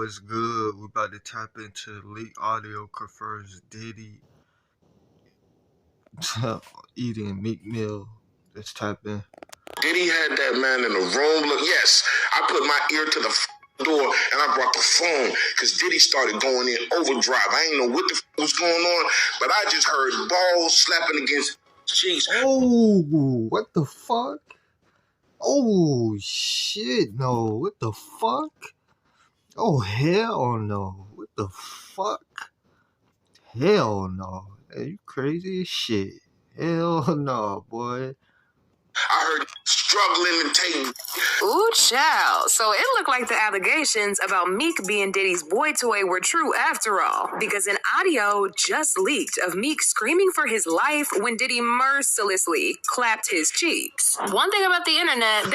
what's good? We about to tap into leak audio confirms Diddy eating Meek Mill. Let's tap in. Diddy had that man in the room. Look, yes, I put my ear to the door and I brought the phone because Diddy started going in overdrive. I ain't know what the was going on, but I just heard balls slapping against cheeks. Oh, what the fuck? Oh, shit, no. What the fuck? Oh, hell no. What the fuck? Hell no. Hey, you crazy as shit. Hell no, boy. I heard struggling to take. Ooh, child. So it looked like the allegations about Meek being Diddy's boy toy were true after all, because an audio just leaked of Meek screaming for his life when Diddy mercilessly clapped his cheeks. One thing about the internet,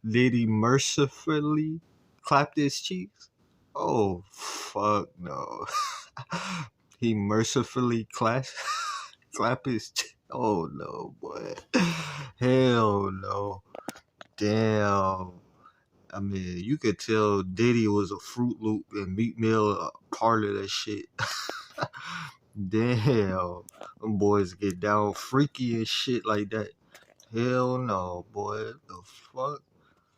Diddy mercifully clapped his cheeks? Oh, fuck no. He mercifully clapped his cheeks? Oh, no, boy. Hell no. Damn. I mean, you could tell Diddy was a Fruit Loop and Meek Mill a part of that shit. Damn. Them boys get down freaky and shit like that. Hell no, boy. The fuck?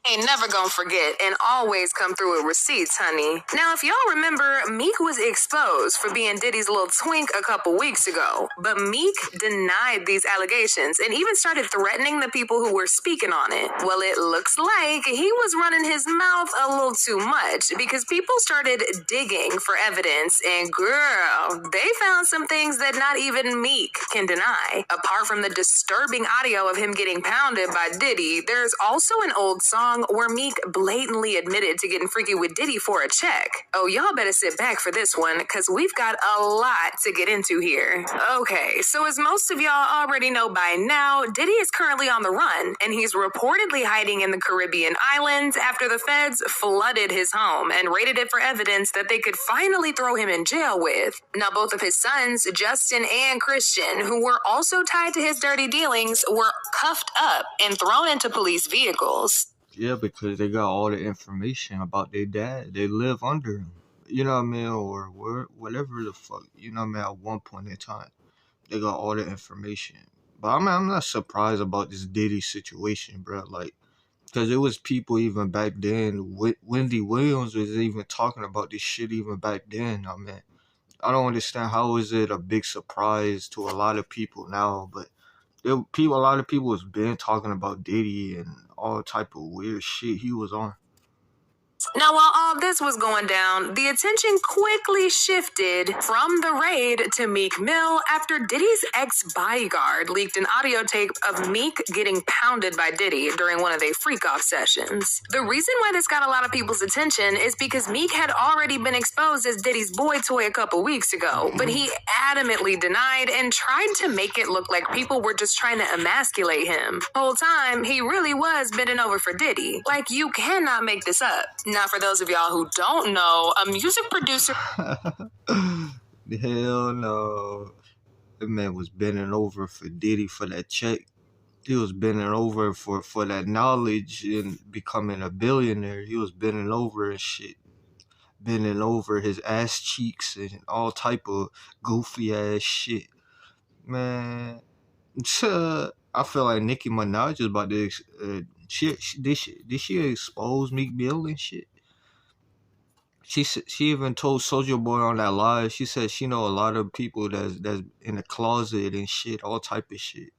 ain't never gonna forget and always come through with receipts, honey. Now, if y'all remember, Meek was exposed for being Diddy's little twink a couple weeks ago, but Meek denied these allegations and even started threatening the people who were speaking on it. Well, it looks like he was running his mouth a little too much because people started digging for evidence, and girl, they found some things that not even Meek can deny. Apart from the disturbing audio of him getting pounded by Diddy, there's also an old song where Meek blatantly admitted to getting freaky with Diddy for a check. Oh, y'all better sit back for this one, because we've got a lot to get into here. Okay, so as most of y'all already know by now, Diddy is currently on the run, and he's reportedly hiding in the Caribbean islands after the feds flooded his home and raided it for evidence that they could finally throw him in jail with. Now, both of his sons, Justin and Christian, who were also tied to his dirty dealings, were cuffed up and thrown into police vehicles. Yeah, because they got all the information about their dad. They live under him. You know what I mean? Or whatever the fuck. You know what I mean? At one point in time, they got all the information. But I mean, I'm not surprised about this Diddy situation, bro. Like, because it was people even back then. Wendy Williams was even talking about this shit even back then. I mean, I don't understand how is it a big surprise to a lot of people now, but a lot of people has been talking about Diddy and all type of weird shit he was on. Now, while all this was going down, the attention quickly shifted from the raid to Meek Mill after Diddy's ex-bodyguard leaked an audio tape of Meek getting pounded by Diddy during one of their freak-off sessions. The reason why this got a lot of people's attention is because Meek had already been exposed as Diddy's boy toy a couple weeks ago, but he adamantly denied and tried to make it look like people were just trying to emasculate him. The whole time, he really was bending over for Diddy. Like, you cannot make this up. Now, for those of y'all who don't know, a music producer... Hell no. That man was bending over for Diddy for that check. He was bending over for that knowledge and becoming a billionaire. He was bending over and shit. Bending over his ass cheeks and all type of goofy ass shit. Man, I feel like Nicki Minaj is about to... Did she expose Meek Mill and shit? She even told Soulja Boy on that live. She said she know a lot of people that's in the closet and shit, all type of shit.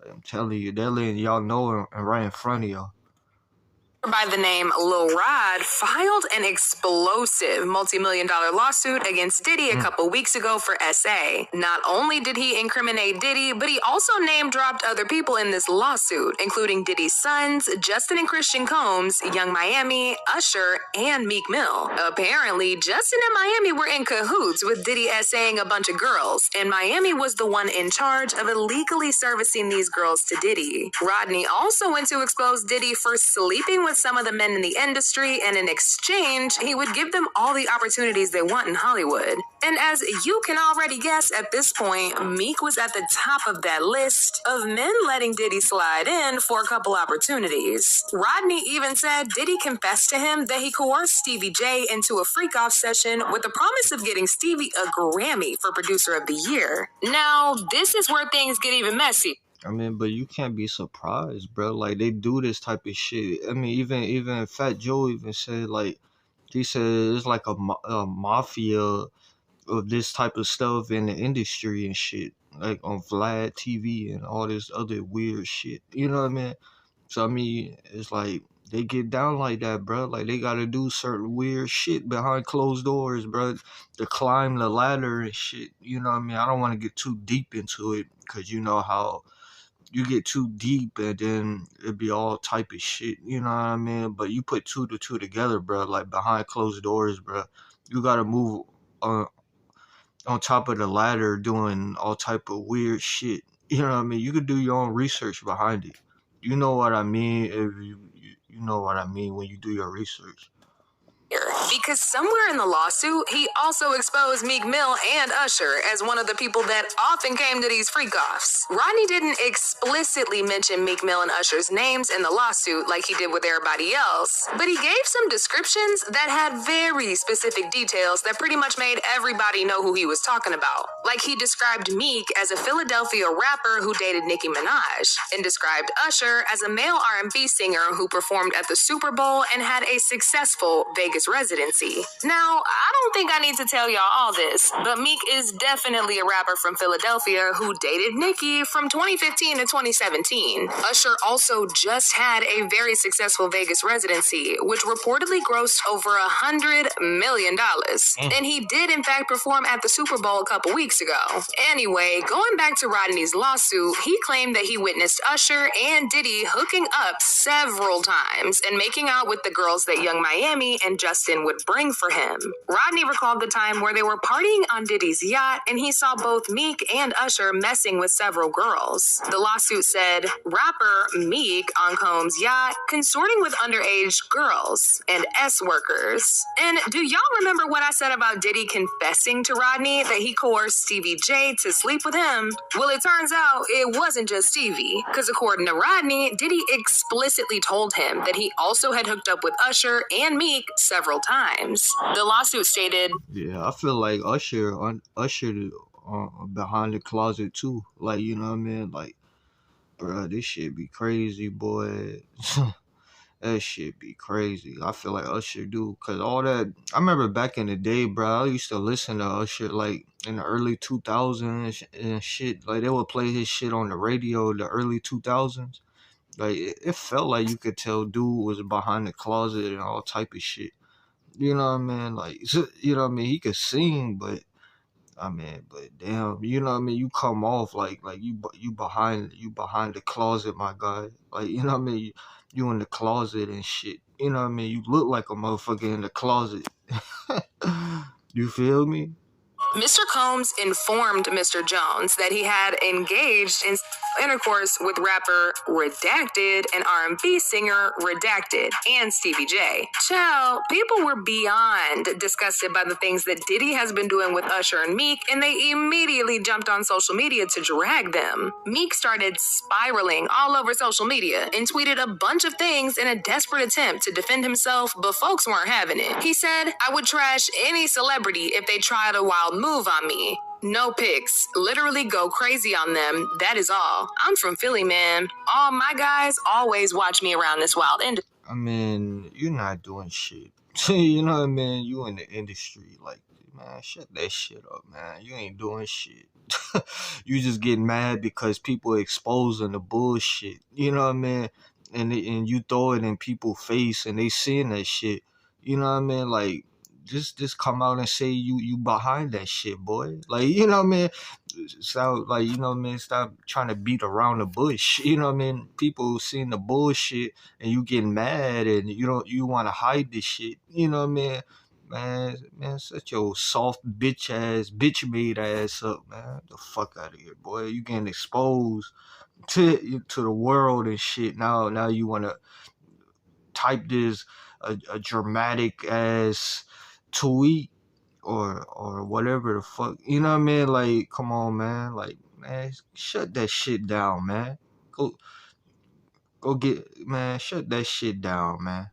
I'm telling you, they're letting y'all know and right in front of y'all. By the name Lil Rod filed an explosive multi-million-dollar lawsuit against Diddy a couple weeks ago for SA. Not only did he incriminate Diddy, but he also name-dropped other people in this lawsuit, including Diddy's sons, Justin and Christian Combs, Young Miami, Usher, and Meek Mill. Apparently, Justin and Miami were in cahoots with Diddy SAing a bunch of girls, and Miami was the one in charge of illegally servicing these girls to Diddy. Rodney also went to expose Diddy for sleeping with with some of the men in the industry, and in exchange, he would give them all the opportunities they want in Hollywood. And as you can already guess at this point, Meek was at the top of that list of men letting Diddy slide in for a couple opportunities. Rodney even said Diddy confessed to him that he coerced Stevie J into a freak-off session with the promise of getting Stevie a Grammy for Producer of the Year. Now, this is where things get even messy. I mean, but you can't be surprised, bro. Like, they do this type of shit. I mean, even Fat Joe even said, like, he said it's like a mafia of this type of stuff in the industry and shit, like on Vlad TV and all this other weird shit. You know what I mean? So I mean, it's like they get down like that, bro. Like they gotta do certain weird shit behind closed doors, bro, to climb the ladder and shit. You know what I mean? I don't want to get too deep into it because you know how you get too deep and then it'd be all type of shit. You know what I mean? But you put two to two together, bro, like behind closed doors, bro. You gotta move on top of the ladder doing all type of weird shit. You know what I mean? You could do your own research behind it. You know what I mean if you know what I mean when you do your research. Because somewhere in the lawsuit, he also exposed Meek Mill and Usher as one of the people that often came to these freak-offs. Rodney didn't explicitly mention Meek Mill and Usher's names in the lawsuit like he did with everybody else, but he gave some descriptions that had very specific details that pretty much made everybody know who he was talking about. Like he described Meek as a Philadelphia rapper who dated Nicki Minaj, and described Usher as a male R&B singer who performed at the Super Bowl and had a successful Vegas residency. Now, I don't think I need to tell y'all all this, but Meek is definitely a rapper from Philadelphia who dated Nicki from 2015 to 2017. Usher also just had a very successful Vegas residency, which reportedly grossed over $100 million. And he did, in fact, perform at the Super Bowl a couple weeks ago. Anyway, going back to Rodney's lawsuit, he claimed that he witnessed Usher and Diddy hooking up several times and making out with the girls that Young Miami and Justin would bring for him. Rodney recalled the time where they were partying on Diddy's yacht and he saw both Meek and Usher messing with several girls. The lawsuit said, rapper Meek on Combs' yacht consorting with underage girls and S-workers. And do y'all remember what I said about Diddy confessing to Rodney that he coerced Stevie J to sleep with him? Well, it turns out it wasn't just Stevie, because according to Rodney, Diddy explicitly told him that he also had hooked up with Usher and Meek several times. The lawsuit stated, Yeah, I feel like Usher behind the closet too. Like, you know what I mean? Like, bro, this shit be crazy, boy. That shit be crazy. I feel like Usher do, cause all that. I remember back in the day, bro. I used to listen to Usher like in the early 2000s and shit. Like they would play his shit on the radio the early 2000s. Like it felt like you could tell dude was behind the closet and all type of shit. You know what I mean? Like you know what I mean? He could sing, but I mean, but damn, you know what I mean? You come off like you behind the closet, my guy. Like you know what I mean? You in the closet and shit. You know what I mean? You look like a motherfucker in the closet. You feel me? Mr. Combs informed Mr. Jones that he had engaged in intercourse with rapper Redacted and R&B singer Redacted and Stevie J. Child, people were beyond disgusted by the things that Diddy has been doing with Usher and Meek, and they immediately jumped on social media to drag them. Meek started spiraling all over social media and tweeted a bunch of things in a desperate attempt to defend himself, but folks weren't having it. He said, I would trash any celebrity if they tried a wild move on me. No pics. Literally go crazy on them. That is all. I'm from Philly, man. All my guys always watch me around this wild industry. I mean, you're not doing shit. You know what I mean? You in the industry. Like, man, shut that shit up, man. You ain't doing shit. You just get mad because people exposing the bullshit. You know what I mean? And you throw it in people's face and they seeing that shit. You know what I mean? Like, just come out and say you behind that shit, boy. Like, you know what I mean? Stop, like, you know what I mean? Stop trying to beat around the bush. You know what I mean? People seeing the bullshit and you getting mad and you want to hide this shit. You know what I mean? Man, such your soft bitch made ass up, man. The fuck out of here, boy. You getting exposed to the world and shit. Now you wanna typed this a dramatic ass tweet or whatever the fuck. You know what I mean? Like, come on, man. Like, man, shut that shit down, man. Go get, man, shut that shit down, man.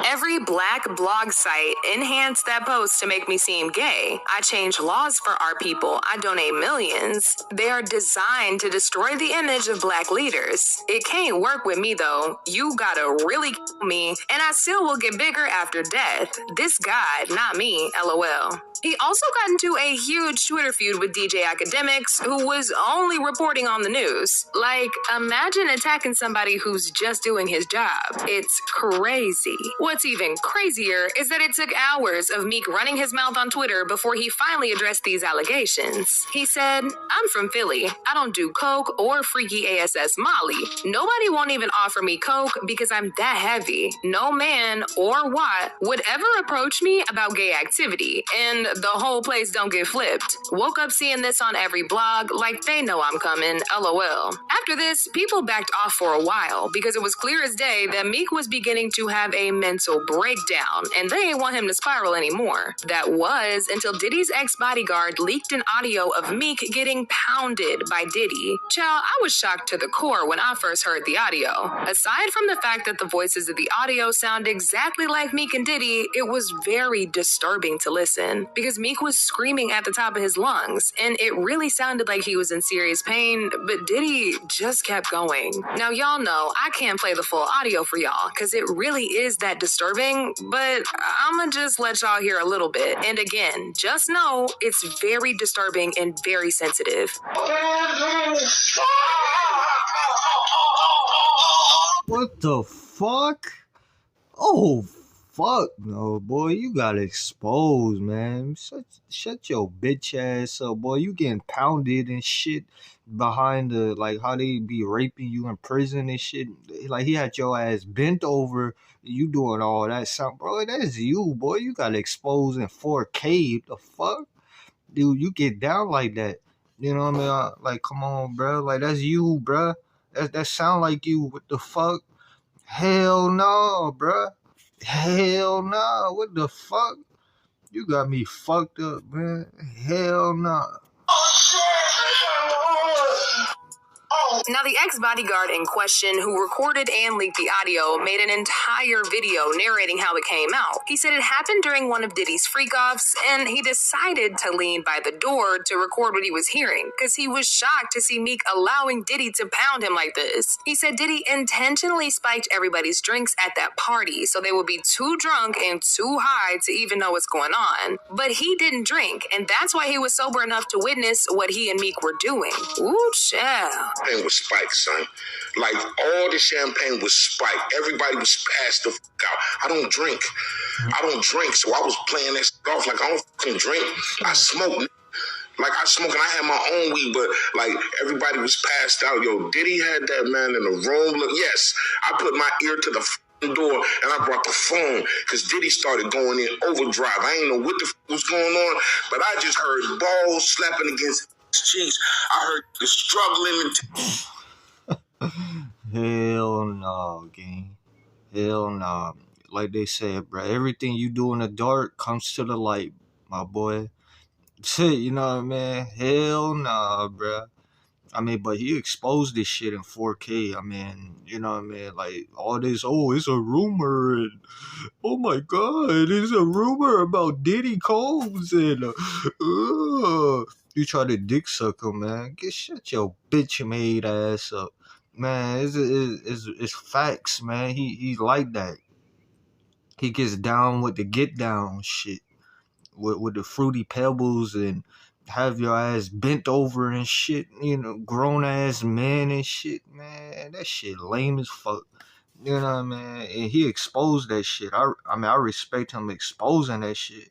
Every black blog site enhanced that post to make me seem gay. I change laws for our people. I donate millions. They are designed to destroy the image of black leaders. It can't work with me though. You gotta really kill me, and I still will get bigger after death. This God, not me, LOL. He also got into a huge Twitter feud with DJ Academics, who was only reporting on the news. Like, imagine attacking somebody who's just doing his job. It's crazy. What's even crazier is that it took hours of Meek running his mouth on Twitter before he finally addressed these allegations. He said, I'm from Philly. I don't do coke or freaky ASS Molly. Nobody won't even offer me coke because I'm that heavy. No man or what would ever approach me about gay activity, and the whole place don't get flipped. Woke up seeing this on every blog like they know I'm coming, LOL. After this, people backed off for a while because it was clear as day that Meek was beginning to have a mental breakdown and they didn't want him to spiral anymore. That was until Diddy's ex-bodyguard leaked an audio of Meek getting pounded by Diddy. Child, I was shocked to the core when I first heard the audio. Aside from the fact that the voices of the audio sound exactly like Meek and Diddy, it was very disturbing to listen because Meek was screaming at the top of his lungs and it really sounded like he was in serious pain, but Diddy just kept going. Now y'all know I can't play the full audio for y'all because it really is that disturbing, but I'ma just let y'all hear a little bit. And again, just know it's very disturbing and very sensitive. What the fuck? Oh, fuck no, boy. You got exposed, man. Shut your bitch ass up, boy. You getting pounded and shit behind the, like, how they be raping you in prison and shit. Like, he had your ass bent over. You doing all that sound, bro. That's you, boy. You got exposed in 4K. The fuck? Dude, you get down like that. You know what I mean? Like, come on, bro. Like, that's you, bro. That sound like you. What the fuck? Hell no, bruh. Hell no. What the fuck? You got me fucked up, man. Hell no. Now, the ex-bodyguard in question, who recorded and leaked the audio, made an entire video narrating how it came out. He said it happened during one of Diddy's freak-offs, and he decided to lean by the door to record what he was hearing, because he was shocked to see Meek allowing Diddy to pound him like this. He said Diddy intentionally spiked everybody's drinks at that party, so they would be too drunk and too high to even know what's going on. But he didn't drink, and that's why he was sober enough to witness what he and Meek were doing. Ooh, child. Champagne was spiked, son. Like, all the champagne was spiked. Everybody was passed the fuck out. I don't drink, so I was playing that shit off like I don't fucking drink. I smoke. Like, I smoke and I had my own weed, but, like, everybody was passed out. Yo, Diddy had that man in the room. Look, yes, I put my ear to the door and I brought the phone because Diddy started going in overdrive. I ain't know what the was going on, but I just heard balls slapping against cheeks. I heard the struggling. Hell no, gang. Hell no. Like they said, bro, everything you do in the dark comes to the light, my boy. You know what I mean? Hell nah, bro. I mean, but he exposed this shit in 4K. I mean, you know what I mean? Like, all this, oh, it's a rumor, and oh my God, it's a rumor about Diddy Combs, and you try to dick suck him, man. Shut your bitch-made ass up. Man, it's facts, man. He like that. He gets down with the get down shit. With the fruity pebbles and have your ass bent over and shit, you know, grown ass man and shit, man. That shit lame as fuck. You know what I mean? And he exposed that shit. I mean, I respect him exposing that shit.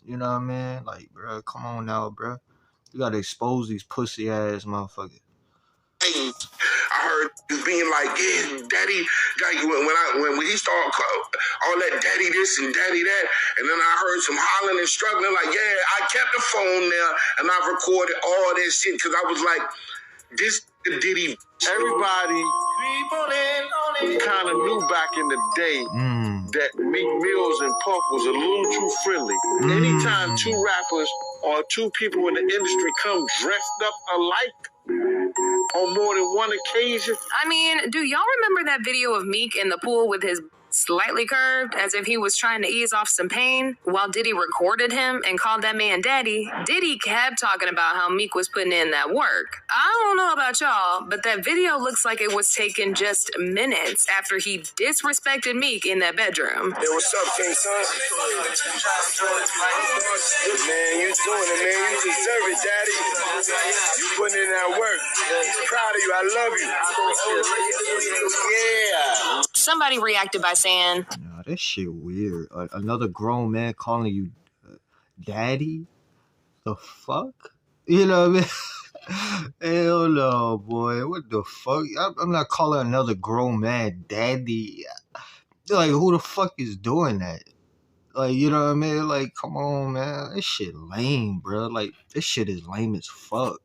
You know what I mean? Like, bro, come on now, bro. You gotta expose these pussy ass motherfuckers. I heard being like, yeah, daddy, like when he started all that daddy this and daddy that, and then I heard some hollering and struggling, like, yeah, I kept the phone there and I recorded all that shit because I was like, this Diddy. Everybody kind of knew back in the day that Meek Mills and Puff was a little too friendly. Anytime two rappers or two people in the industry come dressed up alike on more than one occasion. I mean, do y'all remember that video of Meek in the pool with his slightly curved as if he was trying to ease off some pain while Diddy recorded him and called that man daddy? Diddy kept talking about how Meek was putting in that work. I don't know about y'all, but that video looks like it was taken just minutes after he disrespected Meek in that bedroom. Hey, what's up, King Son? Man, you doing it, man. You deserve it, daddy. You putting in that work. Proud of you. I love you. Yeah. Somebody reacted by saying, nah, that shit weird. Another grown man calling you daddy? The fuck? You know what I mean? Hell no, boy. What the fuck? I'm not calling another grown man daddy. Like, who the fuck is doing that? Like, you know what I mean? Like, come on, man. This shit lame, bro. Like, this shit is lame as fuck.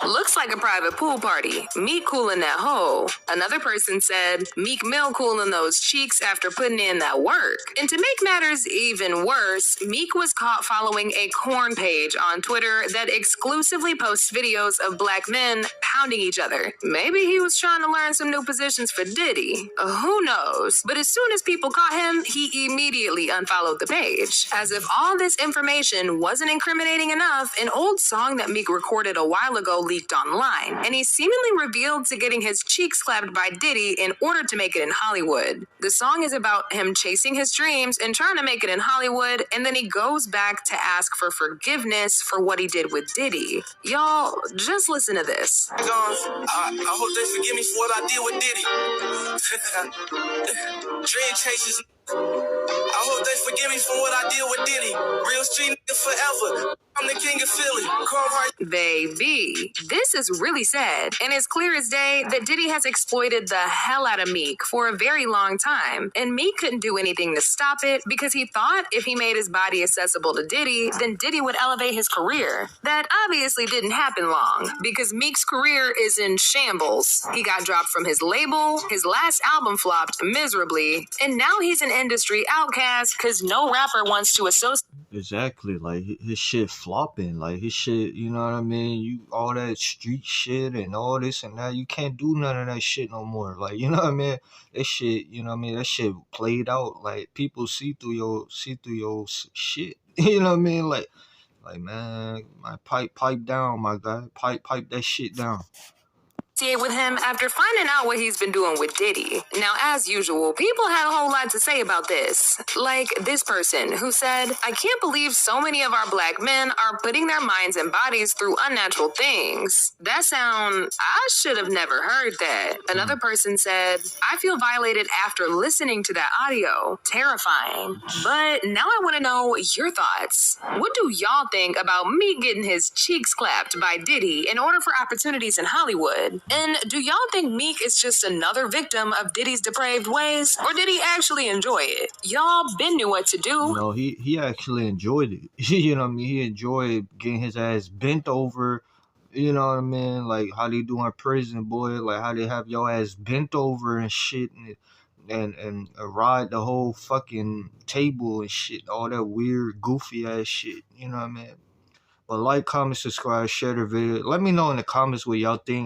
looks like a private pool party. Meek cooling that hoe. Another person said, Meek Mill cooling those cheeks after putting in that work. And to make matters even worse, Meek was caught following a corn page on Twitter that exclusively posts videos of black men pounding each other. Maybe he was trying to learn some new positions for Diddy. Who knows? But as soon as people caught him, he immediately unfollowed the page. As if all this information wasn't incriminating enough, an old song that Meek recorded a while ago leaked online, and he seemingly revealed to getting his cheeks slapped by Diddy in order to make it in Hollywood. The song is about him chasing his dreams and trying to make it in Hollywood, and then he goes back to ask for forgiveness for what he did with Diddy. Y'all, just listen to this. I hope they forgive me for what I did with Diddy. Dream chasers. I hope they forgive me for what I did with Diddy. Real street nigga forever. I'm the king of Philly. Baby, this is really sad, and it's clear as day that Diddy has exploited the hell out of Meek for a very long time, and Meek couldn't do anything to stop it because he thought if he made his body accessible to Diddy, then Diddy would elevate his career. That obviously didn't happen long, because Meek's career is in shambles. He got dropped from his label, his last album flopped miserably, and now he's an industry outcast because no rapper wants to associate. Exactly, like his shit flopping, like his shit, you know what I mean? You all that street shit and all this and that, you can't do none of that shit no more. Like, you know what I mean? That shit, you know what I mean? That shit played out. Like people see through your shit. You know what I mean? Like man, my pipe down, my guy. Pipe that shit down. With him after finding out what he's been doing with Diddy. Now, as usual, people had a whole lot to say about this. Like this person who said, I can't believe so many of our black men are putting their minds and bodies through unnatural things. I should have never heard that. Another person said, I feel violated after listening to that audio. Terrifying. But now I want to know your thoughts. What do y'all think about me getting his cheeks clapped by Diddy in order for opportunities in Hollywood? And do y'all think Meek is just another victim of Diddy's depraved ways? Or did he actually enjoy it? Y'all been knew what to do. No, he actually enjoyed it. You know what I mean? He enjoyed getting his ass bent over. You know what I mean? Like how they do in prison, boy. Like how they have your ass bent over and shit and ride the whole fucking table and shit. All that weird, goofy ass shit. You know what I mean? But like, comment, subscribe, share the video. Let me know in the comments what y'all think.